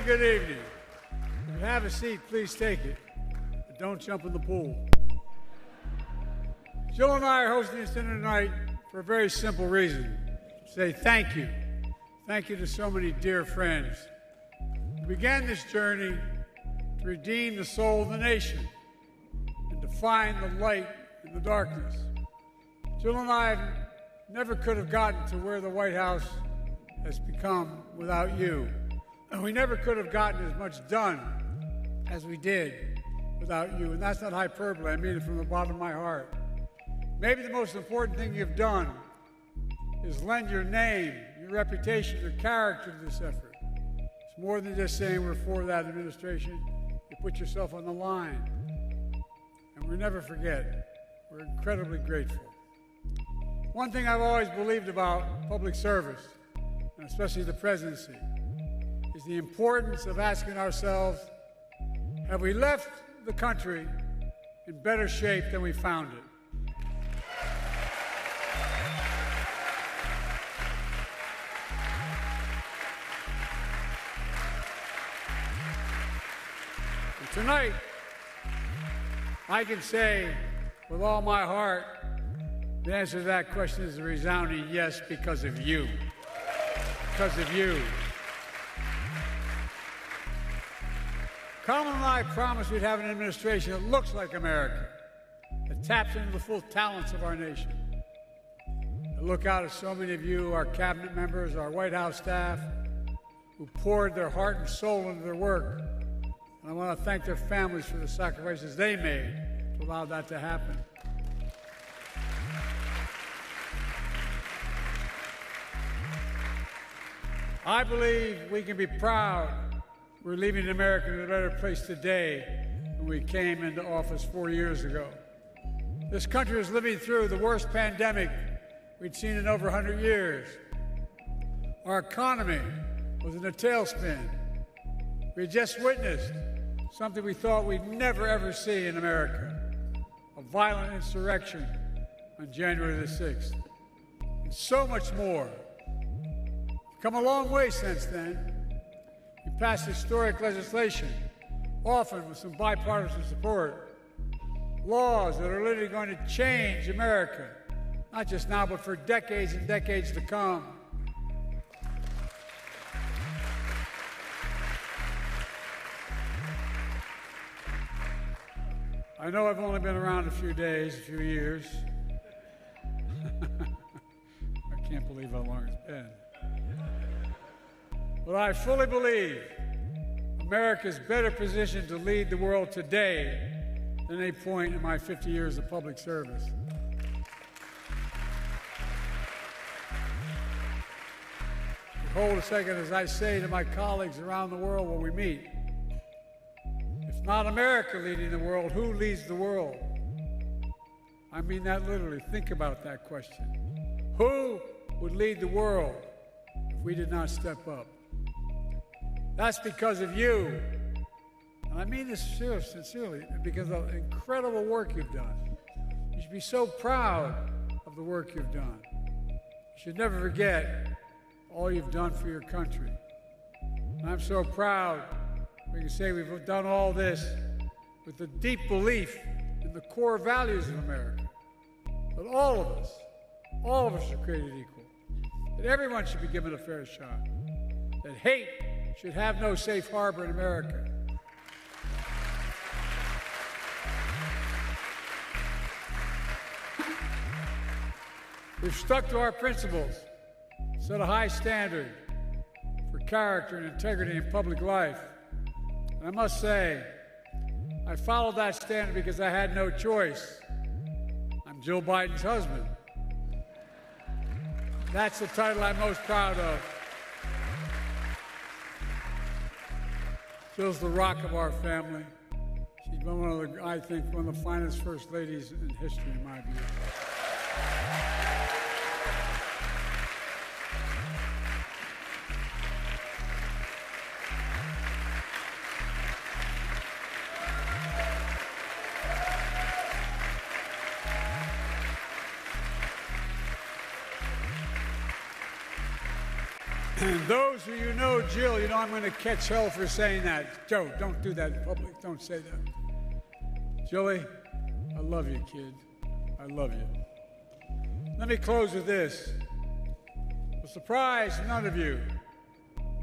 good evening. If you have a seat, please take it. But don't jump in the pool. Jill and I are hosting this dinner tonight for a very simple reason. To say thank you. Thank you to so many dear friends. We began this journey to redeem the soul of the nation and to find the light in the darkness. Jill and I never could have gotten to where the White House has become without you. And we never could have gotten as much done as we did without you. And that's not hyperbole. I mean it from the bottom of my heart. Maybe the most important thing you've done is lend your name, your reputation, your character to this effort. It's more than just saying we're for that administration. You put yourself on the line. And we never forget. We're incredibly grateful. One thing I've always believed about public service, and especially the presidency, is the importance of asking ourselves, have we left the country in better shape than we found it? And tonight, I can say with all my heart, the answer to that question is a resounding yes, because of you. Because of you. Kamala and I promised we'd have an administration that looks like America, that taps into the full talents of our nation. I look out at so many of you, our cabinet members, our White House staff, who poured their heart and soul into their work. And I want to thank their families for the sacrifices they made to allow that to happen. I believe we can be proud we're leaving America in a better place today than we came into office 4 years ago. This country is living through the worst pandemic we'd seen in over 100 years. Our economy was in a tailspin. We had just witnessed something we thought we'd never, ever see in America, a violent insurrection on January the 6th, and so much more. We've come a long way since then. We passed historic legislation, often with some bipartisan support, laws that are literally going to change America, not just now, but for decades and decades to come. I know I've only been around a few days, a few years. I can't believe how long it's been. But I fully believe America is better positioned to lead the world today than any point in my 50 years of public service. Hold a second as I say to my colleagues around the world when we meet, if not America leading the world, who leads the world? I mean that literally. Think about that question. Who would lead the world if we did not step up? That's because of you. And I mean this sincerely, because of the incredible work you've done. You should be so proud of the work you've done. You should never forget all you've done for your country. And I'm so proud we can say we've done all this with the deep belief in the core values of America. That all of us are created equal. That everyone should be given a fair shot. That hate should have no safe harbor in America. We've stuck to our principles, set a high standard for character and integrity in public life. And I must say, I followed that standard because I had no choice. I'm Jill Biden's husband. That's the title I'm most proud of. Jill's the rock of our family. She's been I think, one of the finest first ladies in history, in my view. And those who you know, Jill, you know I'm going to catch hell for saying that. Joe, don't do that in public. Don't say that. Jilly, I love you, kid. I love you. Let me close with this. A surprise to none of you.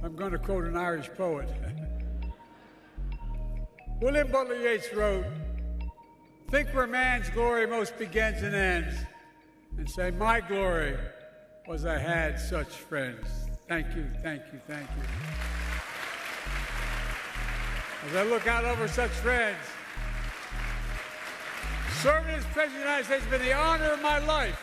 I'm going to quote an Irish poet. William Butler Yeats wrote, "Think where man's glory most begins and ends, and say, my glory was I had such friends." Thank you, thank you, thank you. As I look out over such friends, serving as President of the United States has been the honor of my life.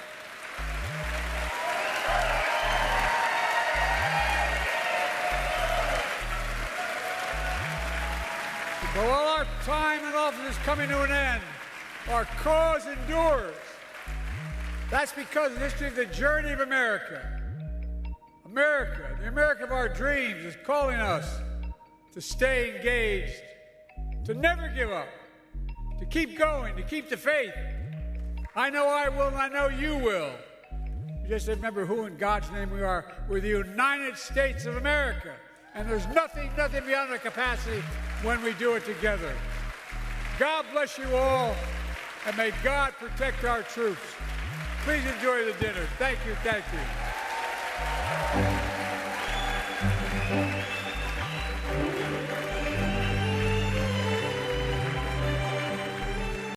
But while our time in office is coming to an end, our cause endures. That's because the history of the journey of America, the America of our dreams, is calling us to stay engaged, to never give up, to keep going, to keep the faith. I know I will, and I know you will. You just remember who in God's name we are. We're the United States of America, and there's nothing beyond our capacity when we do it together. God bless you all, and may God protect our troops. Please enjoy the dinner. Thank you, thank you.